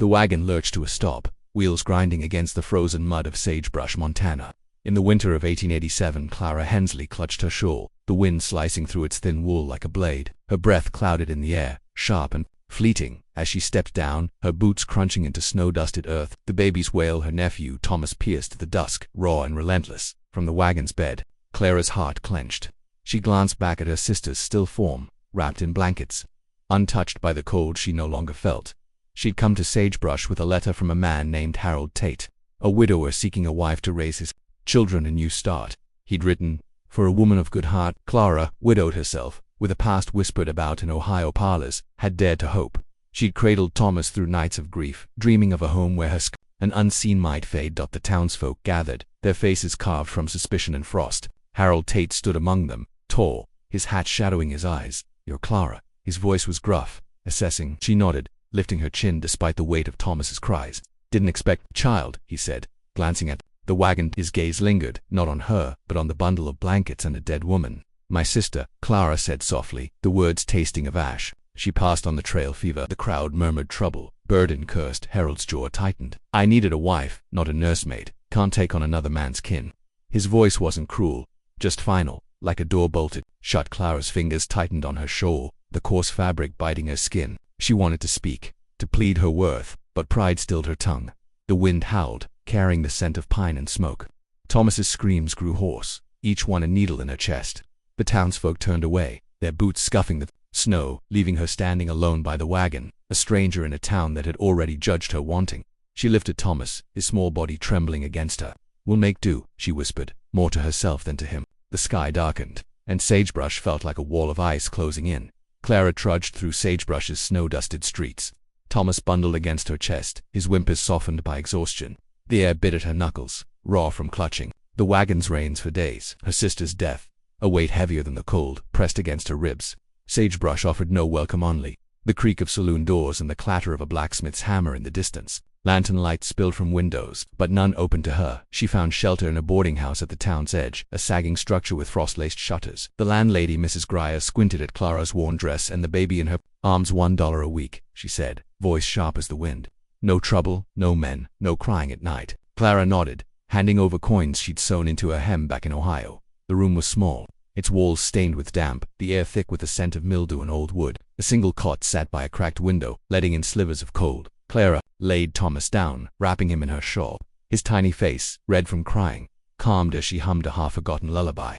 The wagon lurched to a stop, wheels grinding against the frozen mud of Sagebrush, Montana. In the winter of 1887, Clara Hensley clutched her shawl, the wind slicing through its thin wool like a blade. Her breath clouded in the air, sharp and fleeting, as she stepped down, her boots crunching into snow-dusted earth. The baby's wail, her nephew Thomas, pierced the dusk, raw and relentless. From the wagon's bed, Clara's heart clenched. She glanced back at her sister's still form, wrapped in blankets. Untouched by the cold she no longer felt. She'd come to Sagebrush with a letter from a man named Harold Tate, a widower seeking a wife to raise his children a new start. He'd written, "For a woman of good heart." Clara, widowed herself, with a past whispered about in Ohio parlors, had dared to hope. She'd cradled Thomas through nights of grief, dreaming of a home where her an unseen might fade. The townsfolk gathered, their faces carved from suspicion and frost. Harold Tate stood among them, tall, his hat shadowing his eyes. "You're Clara." His voice was gruff, assessing. She nodded, lifting her chin despite the weight of Thomas's cries. "Didn't expect, child," he said, glancing at the wagon. His gaze lingered, not on her, but on the bundle of blankets and a dead woman. "My sister," Clara said softly, the words tasting of ash. She passed on the trail fever. The crowd murmured trouble. Burden cursed. Harold's jaw tightened. "I needed a wife, not a nursemaid. Can't take on another man's kin." His voice wasn't cruel, just final, like a door bolted shut. Clara's fingers tightened on her shawl, the coarse fabric biting her skin. She wanted to speak, to plead her worth, but pride stilled her tongue. The wind howled, carrying the scent of pine and smoke. Thomas's screams grew hoarse, each one a needle in her chest. The townsfolk turned away, their boots scuffing the snow, leaving her standing alone by the wagon, a stranger in a town that had already judged her wanting. She lifted Thomas, his small body trembling against her. "We'll make do," she whispered, more to herself than to him. The sky darkened, and Sagebrush felt like a wall of ice closing in. Clara trudged through Sagebrush's snow-dusted streets. Thomas bundled against her chest, his whimpers softened by exhaustion. The air bit at her knuckles, raw from clutching. The wagon's reins for days, her sister's death, a weight heavier than the cold, pressed against her ribs. Sagebrush offered no welcome, only the creak of saloon doors and the clatter of a blacksmith's hammer in the distance. Lantern lights spilled from windows, but none open to her. She found shelter in a boarding house at the town's edge, a sagging structure with frost-laced shutters. The landlady, Mrs. Grier, squinted at Clara's worn dress and the baby in her arms. $1 a week, she said, voice sharp as the wind. No trouble, no men, no crying at night. Clara nodded, handing over coins she'd sewn into her hem back in Ohio. The room was small, its walls stained with damp, the air thick with the scent of mildew and old wood. A single cot sat by a cracked window, letting in slivers of cold. Clara laid Thomas down, wrapping him in her shawl. His tiny face, red from crying, calmed as she hummed a half-forgotten lullaby.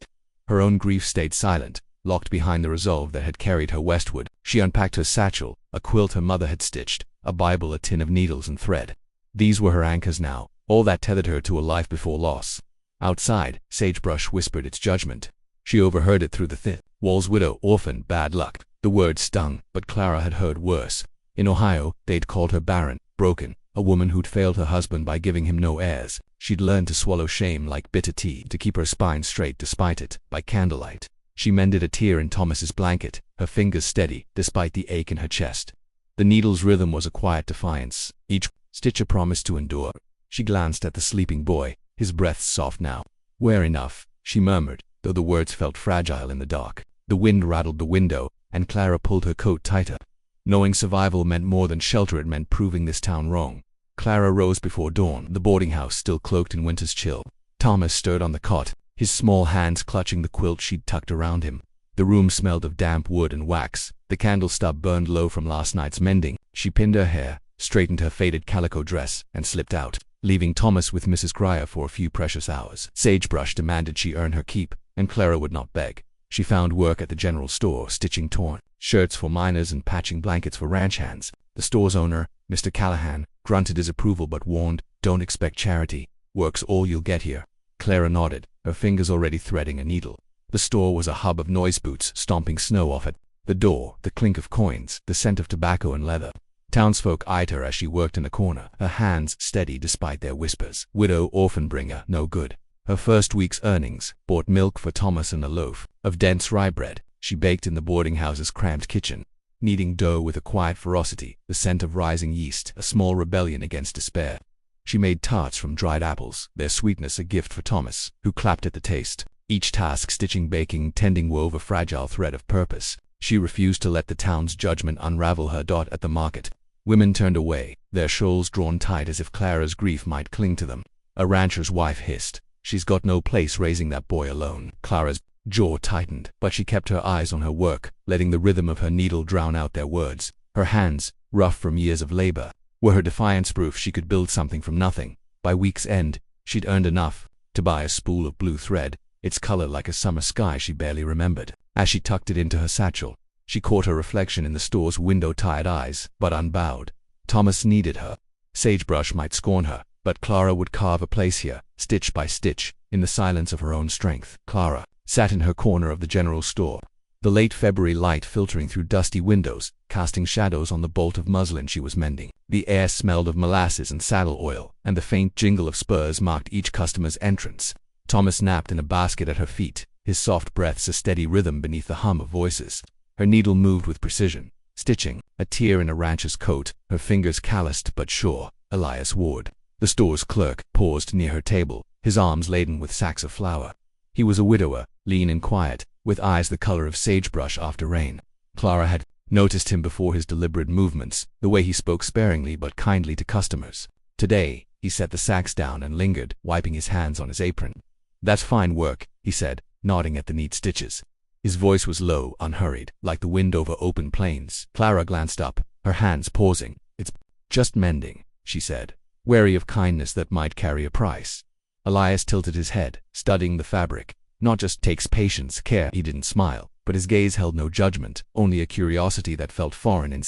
Her own grief stayed silent, locked behind the resolve that had carried her westward. She unpacked her satchel, a quilt her mother had stitched, a Bible, a tin of needles and thread. These were her anchors now, all that tethered her to a life before loss. Outside, Sagebrush whispered its judgment. She overheard it through the thin walls. "Widow, orphan, bad luck." The word stung, but Clara had heard worse. In Ohio, they'd called her barren, broken, a woman who'd failed her husband by giving him no heirs. She'd learned to swallow shame like bitter tea, to keep her spine straight despite it. By candlelight, she mended a tear in Thomas's blanket, her fingers steady despite the ache in her chest. The needle's rhythm was a quiet defiance, each stitch a promise to endure. She glanced at the sleeping boy, his breath soft now. "We're enough," she murmured, though the words felt fragile in the dark. The wind rattled the window, and Clara pulled her coat tighter. Knowing survival meant more than shelter, it meant proving this town wrong. Clara rose before dawn, the boarding house still cloaked in winter's chill. Thomas stirred on the cot, his small hands clutching the quilt she'd tucked around him. The room smelled of damp wood and wax. The candle stub burned low from last night's mending. She pinned her hair, straightened her faded calico dress, and slipped out, leaving Thomas with Mrs. Grier for a few precious hours. Sagebrush demanded she earn her keep, and Clara would not beg. She found work at the general store, stitching torn shirts for miners and patching blankets for ranch hands. The store's owner, Mr. Callahan, grunted his approval but warned, "Don't expect charity. Work's all you'll get here." Clara nodded, her fingers already threading a needle. The store was a hub of noise boots stomping snow off at the door, the clink of coins, the scent of tobacco and leather. Townsfolk eyed her as she worked in the corner, her hands steady despite their whispers. Widow, orphan bringer, no good. Her first week's earnings bought milk for Thomas and a loaf of dense rye bread she baked in the boarding house's cramped kitchen, kneading dough with a quiet ferocity, the scent of rising yeast, a small rebellion against despair. She made tarts from dried apples, their sweetness a gift for Thomas, who clapped at the taste. Each task, stitching, baking, tending, wove a fragile thread of purpose. She refused to let the town's judgment unravel her. At the market, women turned away, their shawls drawn tight as if Clara's grief might cling to them. A rancher's wife hissed, "She's got no place raising that boy alone." Clara's jaw tightened, but she kept her eyes on her work, letting the rhythm of her needle drown out their words. Her hands, rough from years of labor, were her defiance proof she could build something from nothing. By week's end, she'd earned enough to buy a spool of blue thread, its color like a summer sky she barely remembered. As she tucked it into her satchel, she caught her reflection in the store's window-tired eyes, but unbowed. Thomas needed her. Sagebrush might scorn her, but Clara would carve a place here, stitch by stitch, in the silence of her own strength. Clara sat in her corner of the general store, the late February light filtering through dusty windows, casting shadows on the bolt of muslin she was mending. The air smelled of molasses and saddle oil, and the faint jingle of spurs marked each customer's entrance. Thomas napped in a basket at her feet, his soft breaths a steady rhythm beneath the hum of voices. Her needle moved with precision, stitching, a tear in a rancher's coat, her fingers calloused but sure. Elias Ward, the store's clerk, paused near her table, his arms laden with sacks of flour. He was a widower, lean and quiet, with eyes the color of sagebrush after rain. Clara had noticed him before his deliberate movements, the way he spoke sparingly but kindly to customers. Today, he set the sacks down and lingered, wiping his hands on his apron. "That's fine work," he said, nodding at the neat stitches. His voice was low, unhurried, like the wind over open plains. Clara glanced up, her hands pausing. "It's just mending," she said, wary of kindness that might carry a price. Elias tilted his head, studying the fabric. "Not just takes patience, care." He didn't smile, but his gaze held no judgment, only a curiosity that felt foreign in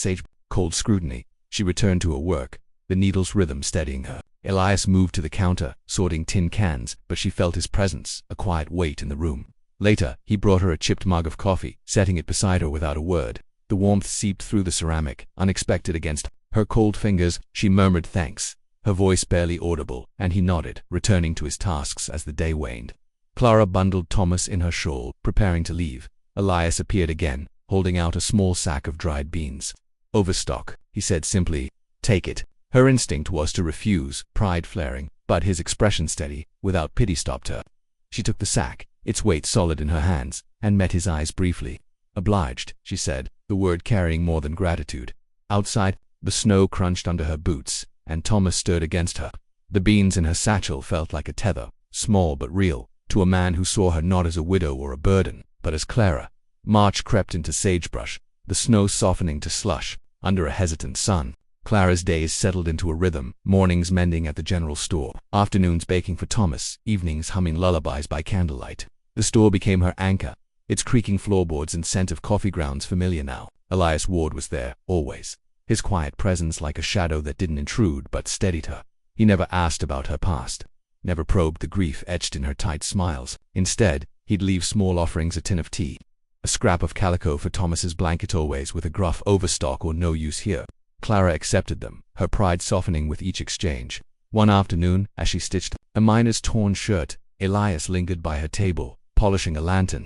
cold scrutiny. She returned to her work, the needle's rhythm steadying her. Elias moved to the counter, sorting tin cans, but she felt his presence, a quiet weight in the room. Later, he brought her a chipped mug of coffee, setting it beside her without a word. The warmth seeped through the ceramic, unexpected against her cold fingers. She murmured thanks, her voice barely audible, and he nodded, returning to his tasks as the day waned. Clara bundled Thomas in her shawl, preparing to leave. Elias appeared again, holding out a small sack of dried beans. "Overstock," he said simply. "Take it." Her instinct was to refuse, pride flaring, but his expression steady, without pity, stopped her. She took the sack, its weight solid in her hands, and met his eyes briefly. "Obliged," she said, the word carrying more than gratitude. Outside, the snow crunched under her boots, and Thomas stirred against her. The beans in her satchel felt like a tether, small but real, to a man who saw her not as a widow or a burden, but as Clara. March crept into sagebrush, the snow softening to slush, under a hesitant sun. Clara's days settled into a rhythm, mornings mending at the general store, afternoons baking for Thomas, evenings humming lullabies by candlelight. The store became her anchor, its creaking floorboards and scent of coffee grounds familiar now. Elias Ward was there, always, his quiet presence like a shadow that didn't intrude but steadied her. He never asked about her past, never probed the grief etched in her tight smiles. Instead, he'd leave small offerings, a tin of tea, a scrap of calico for Thomas's blanket, always with a gruff "Overstock" or "No use here." Clara accepted them, her pride softening with each exchange. One afternoon, as she stitched a miner's torn shirt, Elias lingered by her table, polishing a lantern.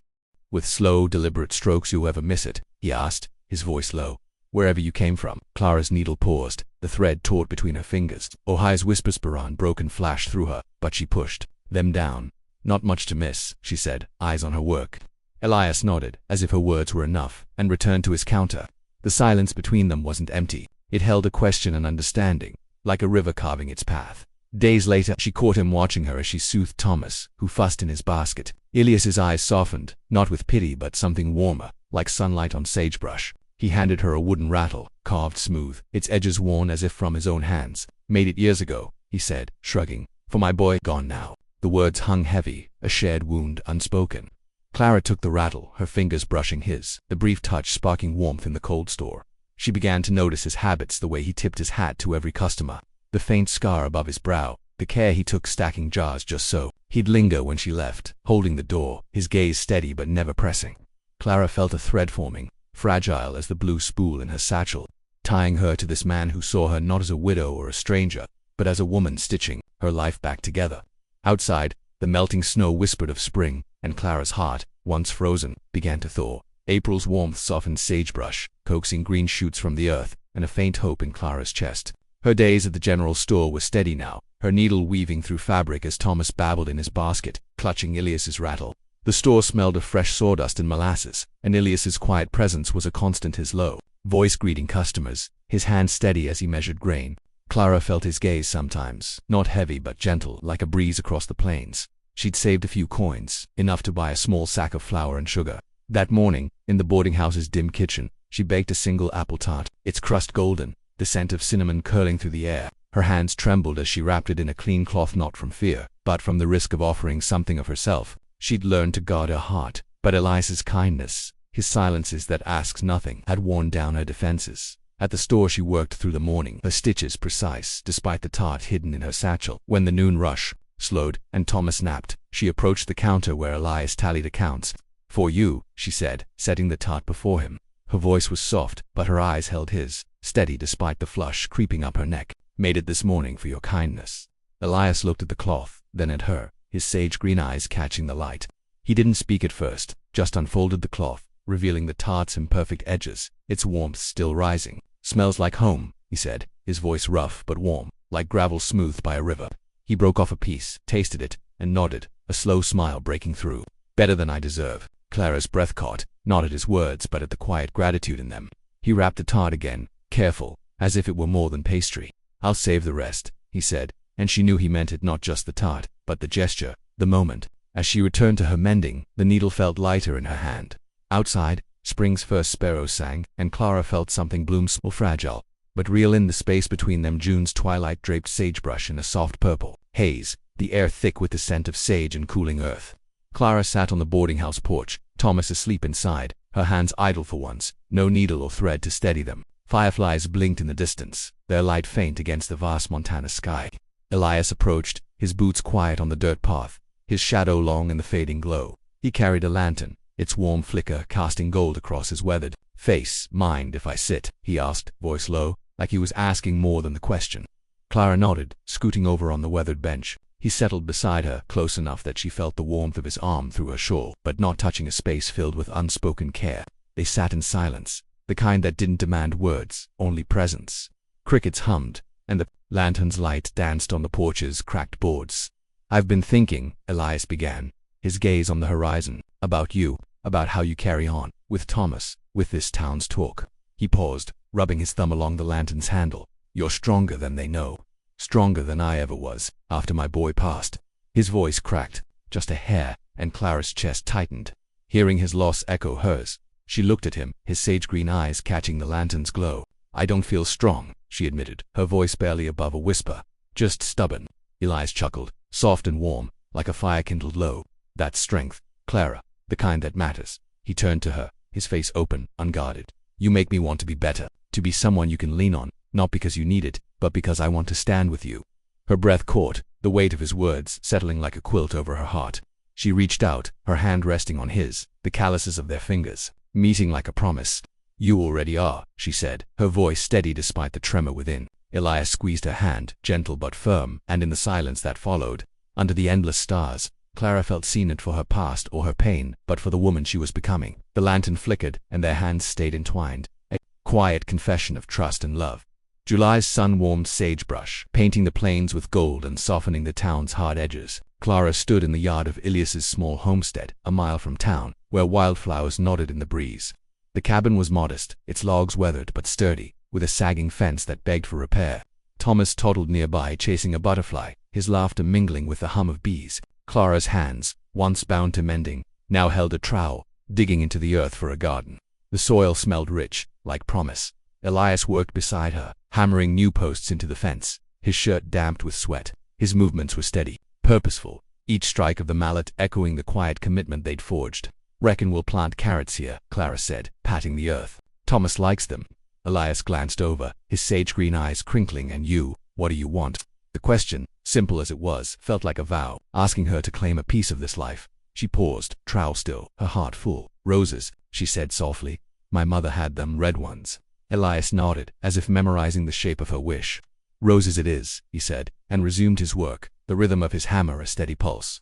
"With slow, deliberate strokes you ever miss it?" he asked, his voice low. "Wherever you came from." Clara's needle paused, the thread taut between her fingers. Ohio's whispers broken flashed through her, but she pushed them down. "Not much to miss," she said, eyes on her work. Elias nodded, as if her words were enough, and returned to his counter. The silence between them wasn't empty. It held a question and understanding, like a river carving its path. Days later, she caught him watching her as she soothed Thomas, who fussed in his basket. Elias's eyes softened, not with pity but something warmer, like sunlight on sagebrush. He handed her a wooden rattle, carved smooth, its edges worn as if from his own hands. "Made it years ago," he said, shrugging. "For my boy, gone now." The words hung heavy, a shared wound unspoken. Clara took the rattle, her fingers brushing his, the brief touch sparking warmth in the cold store. She began to notice his habits, the way he tipped his hat to every customer, the faint scar above his brow, the care he took stacking jars just so he'd linger when she left, holding the door, his gaze steady but never pressing. Clara felt a thread forming, fragile as the blue spool in her satchel, tying her to this man who saw her not as a widow or a stranger, but as a woman stitching her life back together. Outside, the melting snow whispered of spring, and Clara's heart, once frozen, began to thaw. April's warmth softened sagebrush, coaxing green shoots from the earth, and a faint hope in Clara's chest. Her days at the general store were steady now, her needle weaving through fabric as Thomas babbled in his basket, clutching Elias's rattle. The store smelled of fresh sawdust and molasses, and Elias's quiet presence was a constant, his low voice greeting customers, his hand steady as he measured grain. Clara felt his gaze sometimes, not heavy but gentle, like a breeze across the plains. She'd saved a few coins, enough to buy a small sack of flour and sugar. That morning, in the boarding house's dim kitchen, she baked a single apple tart, its crust golden, the scent of cinnamon curling through the air. Her hands trembled as she wrapped it in a clean cloth, not from fear, but from the risk of offering something of herself. She'd learned to guard her heart, but Elias's kindness, his silences that asks nothing, had worn down her defenses. At the store she worked through the morning, her stitches precise, despite the tart hidden in her satchel. When the noon rush slowed and Thomas napped, she approached the counter where Elias tallied accounts. "For you," she said, setting the tart before him. Her voice was soft, but her eyes held his, steady despite the flush creeping up her neck. "Made it this morning for your kindness." Elias looked at the cloth, then at her, his sage-green eyes catching the light. He didn't speak at first, just unfolded the cloth, revealing the tart's imperfect edges, its warmth still rising. "Smells like home," he said, his voice rough but warm, like gravel smoothed by a river. He broke off a piece, tasted it, and nodded, a slow smile breaking through. "Better than I deserve." Clara's breath caught, not at his words but at the quiet gratitude in them. He wrapped the tart again, careful, as if it were more than pastry. "I'll save the rest," he said, and she knew he meant it, not just the tart, but the gesture, the moment. As she returned to her mending, the needle felt lighter in her hand. Outside, spring's first sparrows sang, and Clara felt something bloom, small, fragile, but real in the space between them. June's twilight draped sagebrush in a soft purple haze, the air thick with the scent of sage and cooling earth. Clara sat on the boarding house porch, Thomas asleep inside, her hands idle for once, no needle or thread to steady them. Fireflies blinked in the distance, their light faint against the vast Montana sky. Elias approached, his boots quiet on the dirt path, his shadow long in the fading glow. He carried a lantern, its warm flicker casting gold across his weathered face. "Mind if I sit?" he asked, voice low, like he was asking more than the question. Clara nodded, scooting over on the weathered bench. He settled beside her, close enough that she felt the warmth of his arm through her shawl, but not touching a space filled with unspoken care. They sat in silence, the kind that didn't demand words, only presence. Crickets hummed, and the lantern's light danced on the porch's cracked boards. "I've been thinking," Elias began, his gaze on the horizon, "about you, about how you carry on, with Thomas, with this town's talk." He paused, rubbing his thumb along the lantern's handle. "You're stronger than they know. Stronger than I ever was, after my boy passed." His voice cracked, just a hair, and Clara's chest tightened. Hearing his loss echo hers, she looked at him, his sage-green eyes catching the lantern's glow. "I don't feel strong," she admitted, her voice barely above a whisper. "Just stubborn." Elias chuckled, soft and warm, like a fire kindled low. "That's strength, Clara, the kind that matters." He turned to her, his face open, unguarded. "You make me want to be better, to be someone you can lean on, not because you need it, but because I want to stand with you." Her breath caught, the weight of his words settling like a quilt over her heart. She reached out, her hand resting on his, the calluses of their fingers, meeting like a promise. "You already are," she said, her voice steady despite the tremor within. Elias squeezed her hand, gentle but firm, and in the silence that followed, under the endless stars, Clara felt seen not for her past or her pain, but for the woman she was becoming. The lantern flickered, and their hands stayed entwined, a quiet confession of trust and love. July's sun warmed sagebrush, painting the plains with gold and softening the town's hard edges. Clara stood in the yard of Elias's small homestead, a mile from town, where wildflowers nodded in the breeze. The cabin was modest, its logs weathered but sturdy, with a sagging fence that begged for repair. Thomas toddled nearby, chasing a butterfly, his laughter mingling with the hum of bees. Clara's hands, once bound to mending, now held a trowel, digging into the earth for a garden. The soil smelled rich, like promise. Elias worked beside her, hammering new posts into the fence, his shirt damped with sweat. His movements were steady, purposeful, each strike of the mallet echoing the quiet commitment they'd forged. "Reckon we'll plant carrots here," Clara said, patting the earth. "Thomas likes them." Elias glanced over, his sage-green eyes crinkling. "And you, what do you want?" The question, simple as it was, felt like a vow, asking her to claim a piece of this life. She paused, trowel still, her heart full. "Roses," she said softly. "My mother had them, red ones." Elias nodded, as if memorizing the shape of her wish. "Roses it is," he said, and resumed his work, the rhythm of his hammer a steady pulse.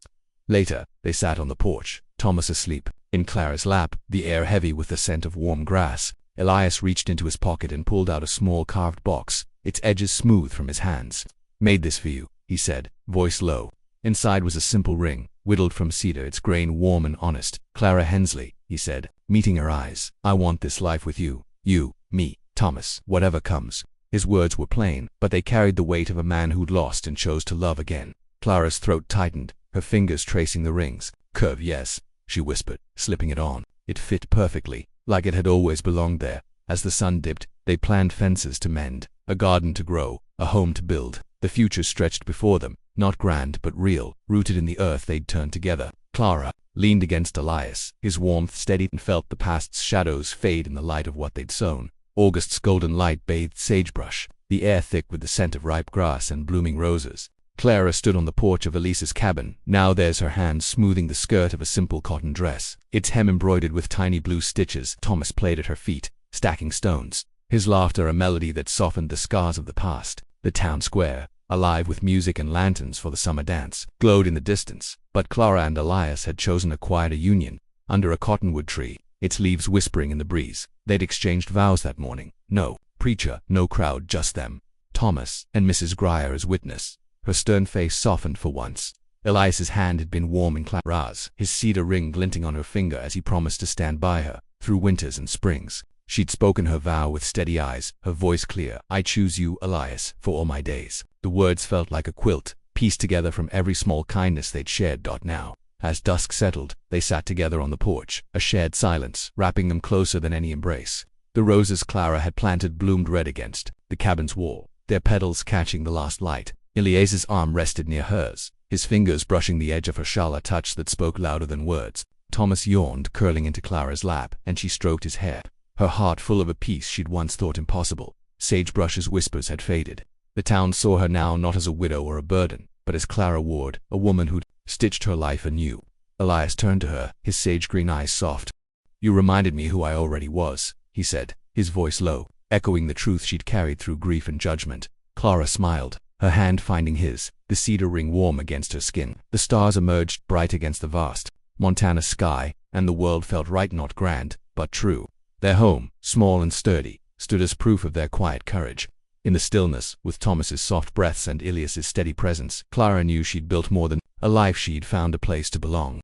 Later, they sat on the porch, Thomas asleep, in Clara's lap, the air heavy with the scent of warm grass. Elias reached into his pocket and pulled out a small carved box, its edges smooth from his hands. "Made this for you," he said, voice low. Inside was a simple ring, whittled from cedar, its grain warm and honest. "Clara Hensley," he said, meeting her eyes. "I want this life with you. You, me, Thomas, whatever comes." His words were plain, but they carried the weight of a man who'd lost and chose to love again. Clara's throat tightened, her fingers tracing the ring's curve. Yes, she whispered, slipping it on. It fit perfectly, like it had always belonged there. As the sun dipped, they planned fences to mend, a garden to grow, a home to build. The future stretched before them, not grand but real, rooted in the earth they'd turned together. Clara leaned against Elias, his warmth steadied, and felt the past's shadows fade in the light of what they'd sown. August's golden light bathed Sagebrush, the air thick with the scent of ripe grass and blooming roses. Clara stood on the porch of Elias's cabin, now there's her hand smoothing the skirt of a simple cotton dress, its hem embroidered with tiny blue stitches. Thomas played at her feet, stacking stones, his laughter a melody that softened the scars of the past. The town square, alive with music and lanterns for the summer dance, glowed in the distance, but Clara and Elias had chosen a quieter union, under a cottonwood tree, its leaves whispering in the breeze. They'd exchanged vows that morning. No preacher, no crowd, just them. Thomas and Mrs. Grier as witness. Her stern face softened for once. Elias's hand had been warm in Clara's, his cedar ring glinting on her finger as he promised to stand by her, through winters and springs. She'd spoken her vow with steady eyes, her voice clear. I choose you, Elias, for all my days. The words felt like a quilt, pieced together from every small kindness they'd shared. Now, as dusk settled, they sat together on the porch, a shared silence, wrapping them closer than any embrace. The roses Clara had planted bloomed red against the cabin's wall, their petals catching the last light. Elias's arm rested near hers, his fingers brushing the edge of her shawl, a touch that spoke louder than words. Thomas yawned, curling into Clara's lap, and she stroked his hair, her heart full of a peace she'd once thought impossible. Sagebrush's whispers had faded. The town saw her now not as a widow or a burden, but as Clara Ward, a woman who'd stitched her life anew. Elias turned to her, his sage-green eyes soft. You reminded me who I already was, he said, his voice low, echoing the truth she'd carried through grief and judgment. Clara smiled, her hand finding his, the cedar ring warm against her skin. The stars emerged bright against the vast Montana sky, and the world felt right, not grand, but true. Their home, small and sturdy, stood as proof of their quiet courage. In the stillness, with Thomas's soft breaths and Elias's steady presence, Clara knew she'd built more than a life. She'd found a place to belong.